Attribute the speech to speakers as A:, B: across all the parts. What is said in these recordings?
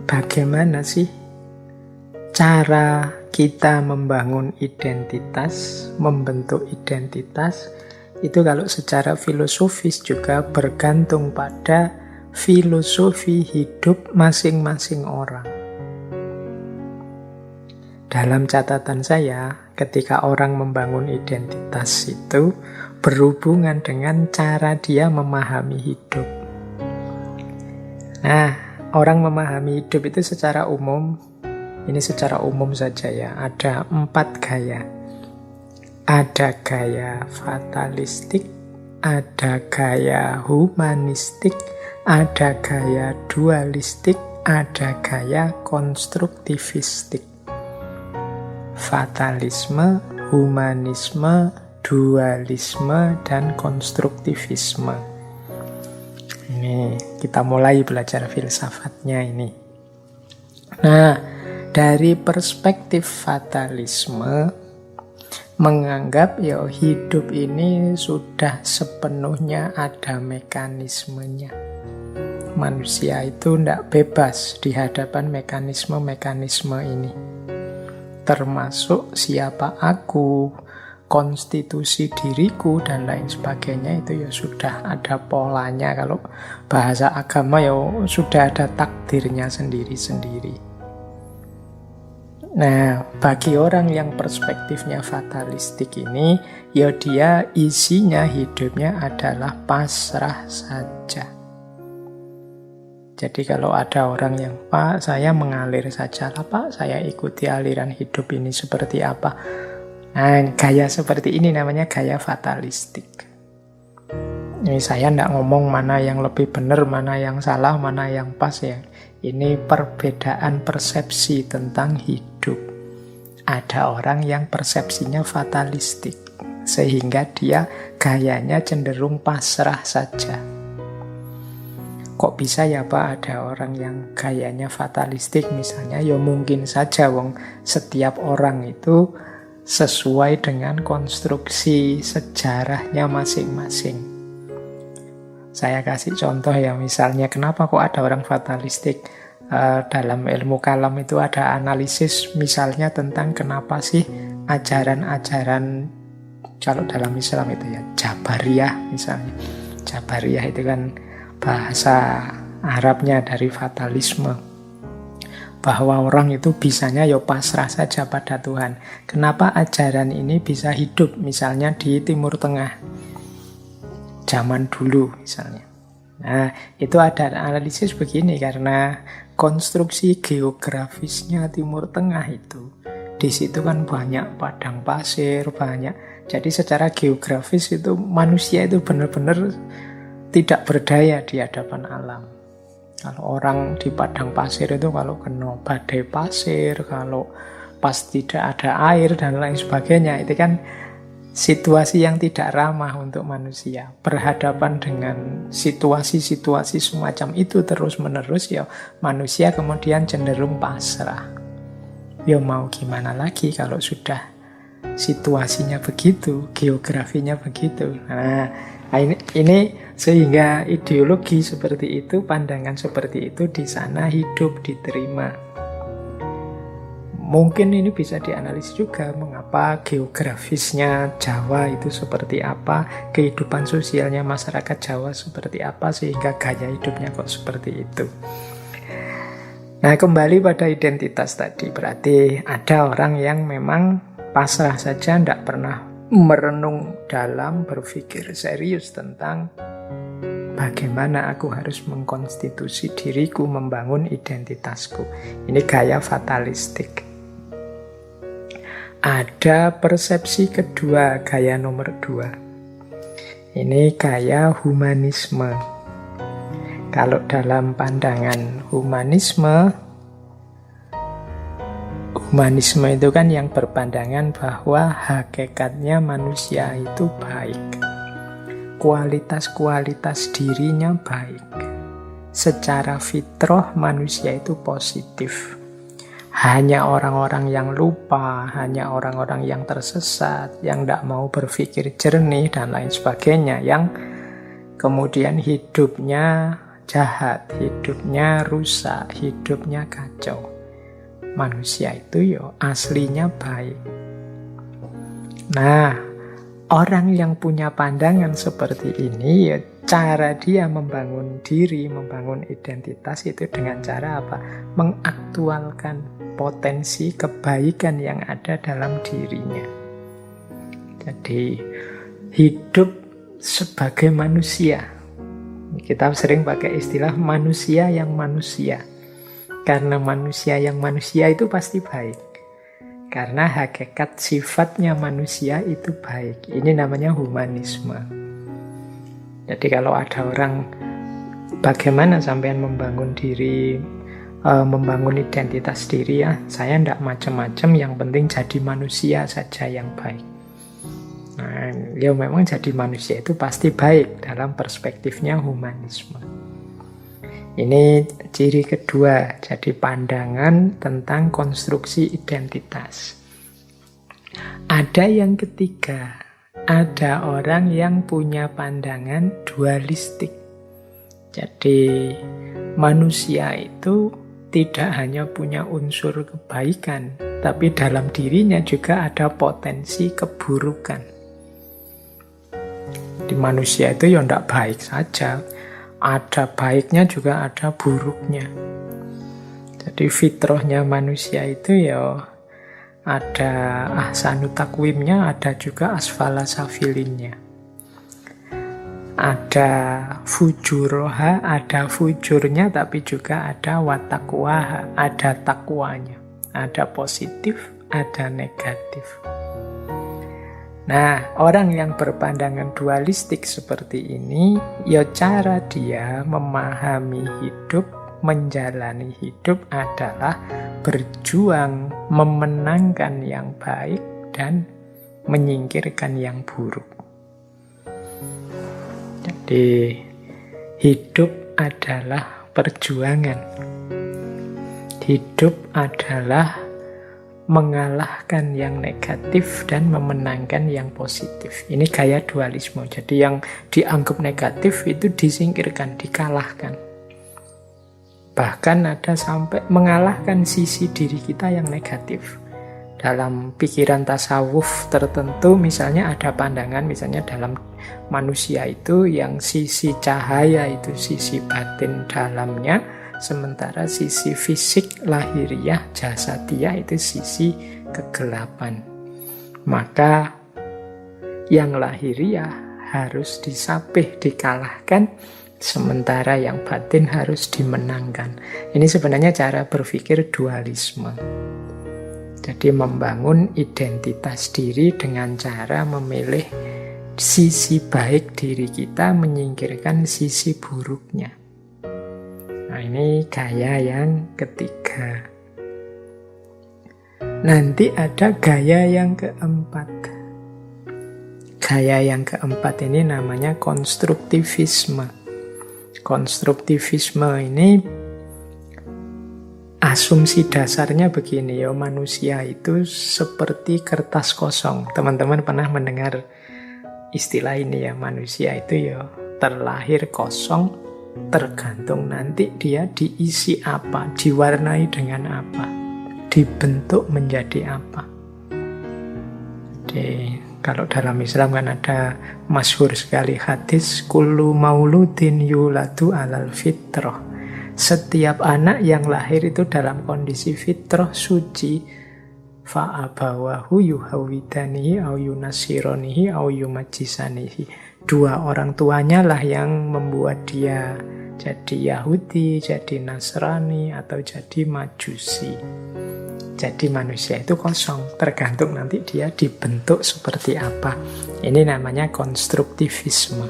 A: bagaimana sih cara kita membangun identitas, membentuk identitas, itu kalau secara filosofis juga bergantung pada filosofi hidup masing-masing orang. Dalam catatan saya, ketika orang membangun identitas itu berhubungan dengan cara dia memahami hidup. Nah, orang memahami hidup itu secara umum, ini secara umum saja ya, ada 4 gaya. Ada gaya fatalistik, ada gaya humanistik, ada gaya dualistik, ada gaya konstruktivistik. Fatalisme, humanisme, dualisme, dan konstruktivisme. Ini kita mulai belajar filsafatnya ini. Nah, dari perspektif fatalisme, menganggap ya hidup ini sudah sepenuhnya ada mekanismenya. Manusia itu tidak bebas di hadapan mekanisme-mekanisme ini. Termasuk siapa aku, konstitusi diriku, dan lain sebagainya itu ya sudah ada polanya. Kalau bahasa agama ya sudah ada takdirnya sendiri-sendiri. Nah, bagi orang yang perspektifnya fatalistik ini, ya dia isinya hidupnya adalah pasrah saja. Jadi kalau ada orang yang, Pak, saya mengalir saja lah Pak, saya ikuti aliran hidup ini seperti apa. Nah, gaya seperti ini namanya gaya fatalistik. Ini saya tidak ngomong mana yang lebih benar, mana yang salah, mana yang pas ya. Ini perbedaan persepsi tentang hidup. Ada orang yang persepsinya fatalistik, sehingga dia gayanya cenderung pasrah saja. Kok bisa ya Pak ada orang yang gayanya fatalistik misalnya? Ya mungkin saja wong setiap orang itu sesuai dengan konstruksi sejarahnya masing-masing. Saya kasih contoh ya, misalnya kenapa kok ada orang fatalistik. Dalam ilmu kalam itu ada analisis misalnya tentang kenapa sih ajaran-ajaran, kalau dalam Islam itu ya Jabariyah misalnya. Jabariyah itu kan bahasa Arabnya dari fatalisme, bahwa orang itu bisanya ya pasrah saja pada Tuhan. Kenapa ajaran ini bisa hidup misalnya di Timur Tengah zaman dulu misalnya. Nah, itu ada analisis begini, karena konstruksi geografisnya Timur Tengah itu, di situ kan banyak padang pasir, banyak. Jadi secara geografis itu manusia itu benar-benar tidak berdaya di hadapan alam. Kalau orang di padang pasir itu kalau kena badai pasir, kalau pas tidak ada air dan lain sebagainya, itu kan situasi yang tidak ramah untuk manusia. Berhadapan dengan situasi-situasi semacam itu terus-menerus, ya manusia kemudian cenderung pasrah. Ya mau gimana lagi kalau sudah situasinya begitu, geografinya begitu. Nah, ini sehingga ideologi seperti itu, pandangan seperti itu di sana hidup, diterima. Mungkin ini bisa dianalisis juga mengapa geografisnya Jawa itu seperti apa, kehidupan sosialnya masyarakat Jawa seperti apa, sehingga gaya hidupnya kok seperti itu. Nah, kembali pada identitas tadi, berarti ada orang yang memang pasrah saja, tidak pernah merenung dalam, berpikir serius tentang bagaimana aku harus mengkonstitusi diriku, membangun identitasku. Ini gaya fatalistik. Ada persepsi kedua, gaya nomor 2. Ini gaya humanisme. Kalau dalam pandangan humanisme itu kan yang berpandangan bahwa hakikatnya manusia itu baik. Kualitas-kualitas dirinya baik. Secara fitrah manusia itu positif. Hanya orang-orang yang lupa, hanya orang-orang yang tersesat, yang tidak mau berpikir jernih dan lain sebagainya, yang kemudian hidupnya jahat, hidupnya rusak, hidupnya kacau. Manusia itu yo aslinya baik. Nah, orang yang punya pandangan seperti ini, ya cara dia membangun diri, membangun identitas itu dengan cara apa? Mengaktualkan potensi kebaikan yang ada dalam dirinya. Jadi, hidup sebagai manusia. Kita sering pakai istilah manusia yang manusia. Karena manusia yang manusia itu pasti baik. Karena hakikat sifatnya manusia itu baik. Ini namanya humanisme. Jadi kalau ada orang, bagaimana sampean membangun diri, membangun identitas diri ya, saya tidak macam-macam, yang penting jadi manusia saja yang baik. Nah, ya memang jadi manusia itu pasti baik dalam perspektifnya humanisme. Ini ciri kedua, jadi pandangan tentang konstruksi identitas. Ada yang ketiga, ada orang yang punya pandangan dualistik. Jadi manusia itu tidak hanya punya unsur kebaikan, tapi dalam dirinya juga ada potensi keburukan. Di manusia itu ya tidak baik saja. Ada baiknya juga ada buruknya. Jadi fitrahnya manusia itu ya ada ahsanu takwimnya, ada juga asfala safilinnya. Ada fujuroha, ada fujurnya, tapi juga ada watakwaha, ada takwanya. Ada positif, ada negatif. Nah, orang yang berpandangan dualistik seperti ini, ya cara dia memahami hidup, menjalani hidup adalah berjuang memenangkan yang baik dan menyingkirkan yang buruk. Jadi, hidup adalah perjuangan. Hidup adalah mengalahkan yang negatif dan memenangkan yang positif. Ini gaya dualisme. Jadi yang dianggap negatif itu disingkirkan, dikalahkan. Bahkan ada sampai mengalahkan sisi diri kita yang negatif. Dalam pikiran tasawuf tertentu, misalnya ada pandangan, misalnya dalam manusia itu yang sisi cahaya itu sisi batin dalamnya, sementara sisi fisik lahiriah jasadiah itu sisi kegelapan. Maka yang lahiriah harus disapih, dikalahkan, sementara yang batin harus dimenangkan. Ini sebenarnya cara berpikir dualisme. Jadi membangun identitas diri dengan cara memilih sisi baik diri kita, menyingkirkan sisi buruknya. Nah, ini gaya yang ketiga. Nanti ada gaya yang keempat. Gaya yang keempat ini namanya konstruktivisme. Konstruktivisme ini asumsi dasarnya begini ya, manusia itu seperti kertas kosong. Teman-teman pernah mendengar istilah ini ya, manusia itu ya terlahir kosong, tergantung nanti dia diisi apa, diwarnai dengan apa, dibentuk menjadi apa. Jadi kalau dalam Islam kan ada masyhur sekali hadis, kullu mauludin yuladu alal fitrah. Setiap anak yang lahir itu dalam kondisi fitrah suci, fa'abawahu yuhawidanihi au yunasironihi au yumajisanihi. Dua orang tuanya lah yang membuat dia jadi Yahudi, jadi Nasrani, atau jadi Majusi. Jadi manusia itu kosong, tergantung nanti dia dibentuk seperti apa. Ini namanya konstruktivisme.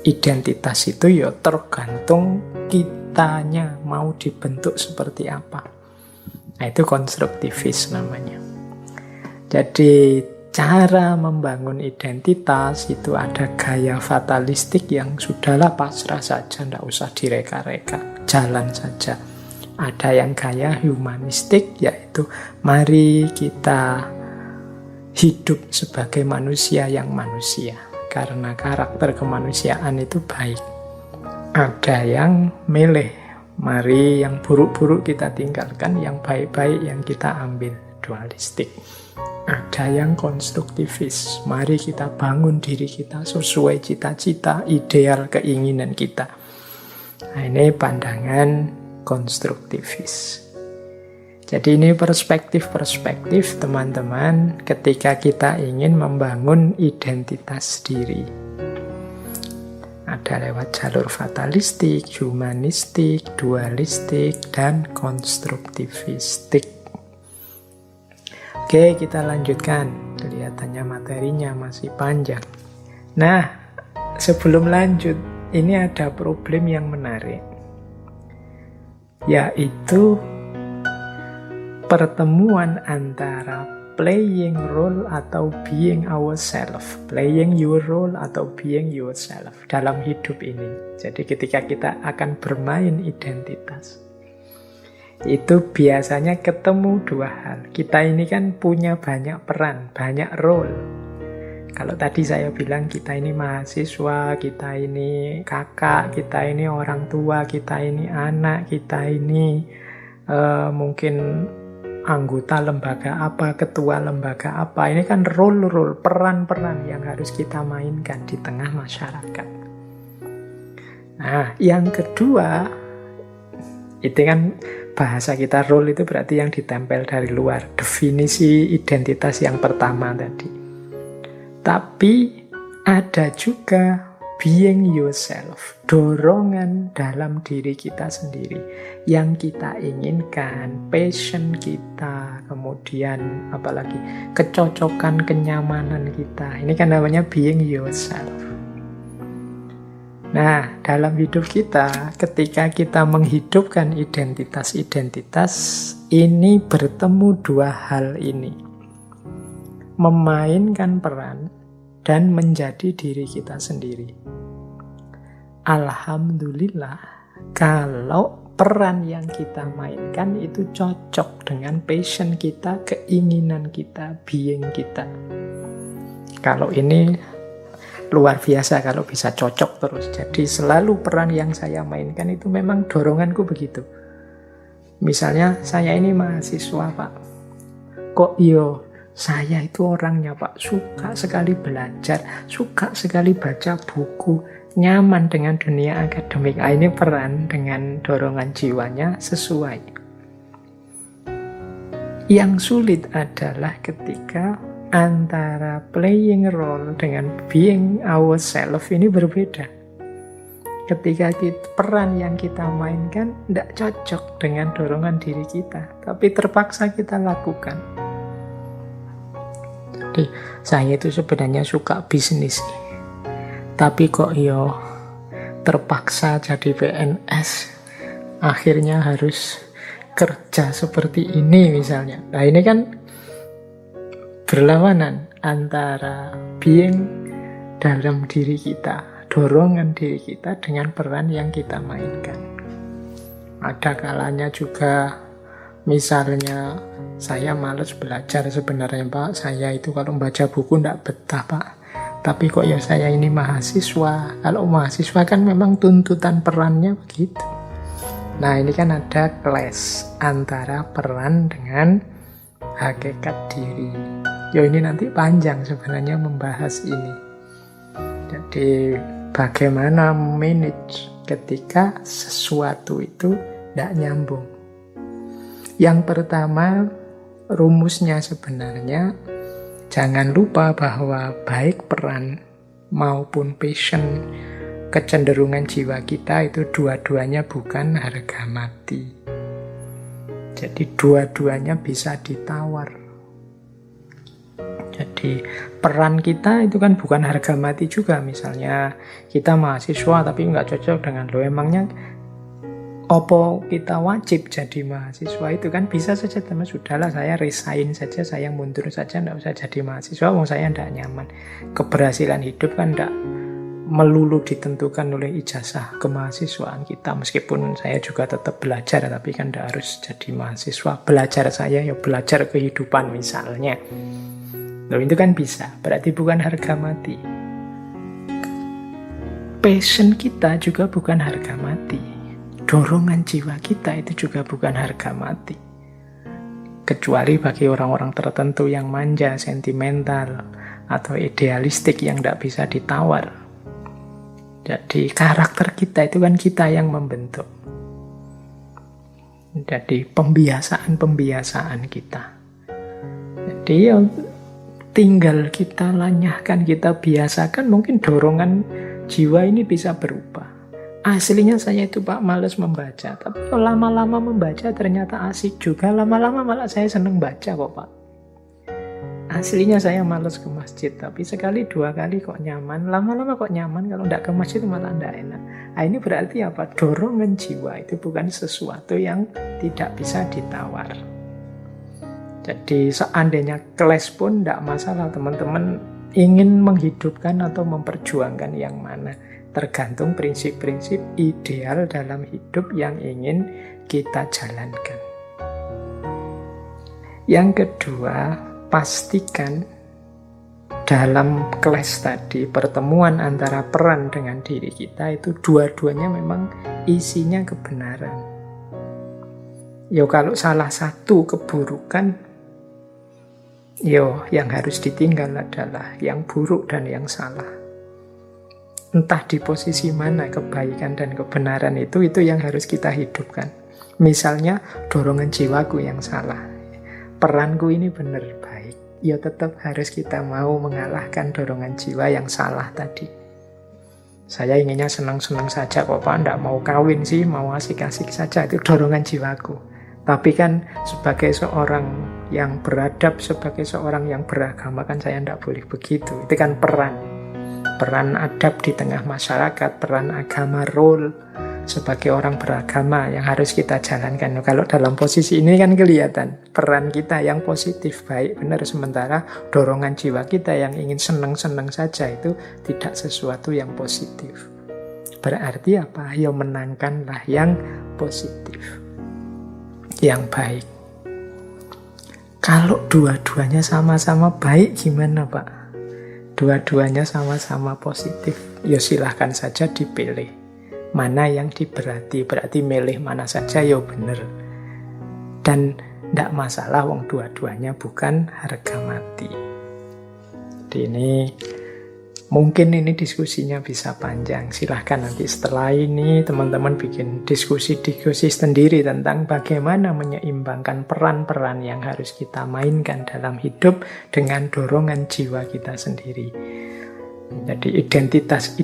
A: Identitas itu ya tergantung kitanya mau dibentuk seperti apa. Nah, itu konstruktivis namanya. Jadi cara membangun identitas itu ada gaya fatalistik yang sudahlah pasrah saja, tidak usah direka-reka, jalan saja. Ada yang gaya humanistik, yaitu mari kita hidup sebagai manusia yang manusia, karena karakter kemanusiaan itu baik. Ada yang milih, mari yang buruk-buruk kita tinggalkan, yang baik-baik yang kita ambil, dualistik. Ada yang konstruktivis, mari kita bangun diri kita sesuai cita-cita, ideal, keinginan kita. Nah, ini pandangan konstruktivis. Jadi ini perspektif-perspektif teman-teman ketika kita ingin membangun identitas diri. Ada lewat jalur fatalistik, humanistik, dualistik, dan konstruktivistik. Oke, kita lanjutkan. Kelihatannya materinya masih panjang. Nah, sebelum lanjut, ini ada problem yang menarik. Yaitu pertemuan antara playing role atau being ourselves, playing your role atau being yourself dalam hidup ini. Jadi ketika kita akan bermain identitas, itu biasanya ketemu dua hal. Kita ini kan punya banyak peran, banyak role. Kalau tadi saya bilang kita ini mahasiswa, kita ini kakak, kita ini orang tua, kita ini anak, kita ini mungkin anggota lembaga apa, ketua lembaga apa. Ini kan role-role, peran-peran yang harus kita mainkan di tengah masyarakat. Nah, yang kedua, itu kan bahasa kita role itu berarti yang ditempel dari luar. Definisi identitas yang pertama tadi. Tapi ada juga being yourself, dorongan dalam diri kita sendiri yang kita inginkan, passion kita, kemudian apalagi kecocokan, kenyamanan kita. Ini kan namanya being yourself. Nah, dalam hidup kita, ketika kita menghidupkan identitas-identitas, ini bertemu dua hal ini. Memainkan peran dan menjadi diri kita sendiri. Alhamdulillah, kalau peran yang kita mainkan itu cocok dengan passion kita, keinginan kita, being kita. Kalau ini luar biasa kalau bisa cocok terus. Jadi selalu peran yang saya mainkan itu memang doronganku begitu. Misalnya saya ini mahasiswa, Pak. Kok saya itu orangnya, Pak, suka sekali belajar, suka sekali baca buku, nyaman dengan dunia akademik. Ini peran dengan dorongan jiwanya sesuai. Yang sulit adalah ketika antara playing role dengan being ourselves ini berbeda. Ketika peran yang kita mainkan tidak cocok dengan dorongan diri kita, tapi terpaksa kita lakukan. Saya itu sebenarnya suka bisnis, tapi kok terpaksa jadi PNS, akhirnya harus kerja seperti ini misalnya. Nah, ini kan berlawanan antara being dalam diri kita, dorongan diri kita dengan peran yang kita mainkan. Ada kalanya juga misalnya saya males belajar sebenarnya, Pak. Saya itu kalau membaca buku tidak betah, Pak. Tapi kok saya ini mahasiswa. Kalau mahasiswa kan memang tuntutan perannya begitu. Nah, ini kan ada clash antara peran dengan hakikat diri. Ini nanti panjang sebenarnya membahas ini. Jadi bagaimana manage ketika sesuatu itu tidak nyambung. Yang pertama, rumusnya sebenarnya jangan lupa bahwa baik peran maupun passion, kecenderungan jiwa kita itu dua-duanya bukan harga mati. Jadi dua-duanya bisa ditawar. Jadi peran kita itu kan bukan harga mati juga. Misalnya kita mahasiswa tapi nggak cocok dengan emangnya opo kita wajib jadi mahasiswa? Itu kan bisa saja teman, sudahlah saya resign saja, saya mundur saja, tidak usah jadi mahasiswa, mau saya tidak nyaman. Keberhasilan hidup kan tidak melulu ditentukan oleh ijazah kemahasiswaan kita, meskipun saya juga tetap belajar, tapi kan tidak harus jadi mahasiswa. Belajar saya belajar kehidupan misalnya. Loh, itu kan bisa, berarti bukan harga mati. passion kita juga bukan harga mati. Dorongan jiwa kita itu juga bukan harga mati. Kecuali bagi orang-orang tertentu yang manja, sentimental, atau idealistik yang tidak bisa ditawar. Jadi karakter kita itu kan kita yang membentuk. Jadi pembiasaan-pembiasaan kita. Jadi ya tinggal kita lanyahkan, kita biasakan, mungkin dorongan jiwa ini bisa berubah. Aslinya saya itu Pak males membaca, tapi lama-lama membaca ternyata asik juga. Lama-lama malah saya seneng baca kok Pak. Aslinya saya males ke masjid, tapi sekali dua kali kok nyaman. Lama-lama kok nyaman, kalau tidak ke masjid malah tidak enak. Nah, ini berarti apa? Dorongan jiwa itu bukan sesuatu yang tidak bisa ditawar. Jadi seandainya kelas pun tidak masalah, teman-teman ingin menghidupkan atau memperjuangkan yang mana. Tergantung prinsip-prinsip ideal dalam hidup yang ingin kita jalankan. Yang kedua, pastikan dalam kelas tadi, pertemuan antara peran dengan diri kita itu dua-duanya memang isinya kebenaran. Kalau salah satu keburukan, yang harus ditinggal adalah yang buruk dan yang salah. Entah di posisi mana kebaikan dan kebenaran itu yang harus kita hidupkan. Misalnya dorongan jiwaku yang salah, peranku ini benar baik, tetap harus kita mau mengalahkan dorongan jiwa yang salah tadi. Saya inginnya senang-senang saja kok Pak, tidak mau kawin sih, mau asik-asik saja, itu dorongan jiwaku. Tapi kan sebagai seorang yang beradab, sebagai seorang yang beragama kan saya tidak boleh begitu. Itu kan peran adab di tengah masyarakat, peran agama, role sebagai orang beragama yang harus kita jalankan. Kalau dalam posisi ini kan kelihatan peran kita yang positif, baik, benar. Sementara dorongan jiwa kita yang ingin senang-senang saja itu tidak sesuatu yang positif. Berarti apa? Menangkanlah yang positif, yang baik. Kalau dua-duanya sama-sama baik gimana Pak? Dua-duanya sama-sama positif, silahkan saja dipilih. Mana yang diberati, berarti milih mana saja benar. Dan tidak masalah, wong dua-duanya bukan harga mati. Jadi mungkin ini diskusinya bisa panjang. Silahkan nanti setelah ini teman-teman bikin diskusi sendiri tentang bagaimana menyeimbangkan peran-peran yang harus kita mainkan dalam hidup dengan dorongan jiwa kita sendiri. Jadi identitas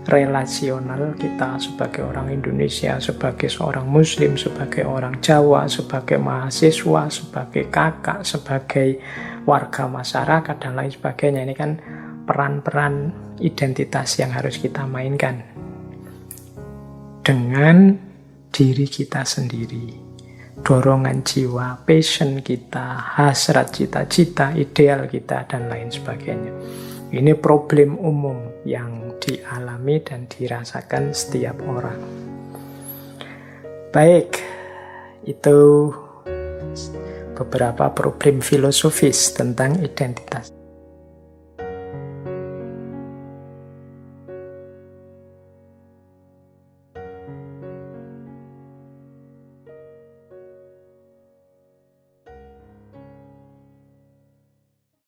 A: relasional kita sebagai orang Indonesia, sebagai seorang Muslim, sebagai orang Jawa, sebagai mahasiswa, sebagai kakak, sebagai warga masyarakat, dan lain sebagainya. Ini kan peran-peran identitas yang harus kita mainkan dengan diri kita sendiri. Dorongan jiwa, passion kita, hasrat cita-cita, ideal kita, dan lain sebagainya. Ini problem umum yang dialami dan dirasakan setiap orang. Baik, itu beberapa problem filosofis tentang identitas.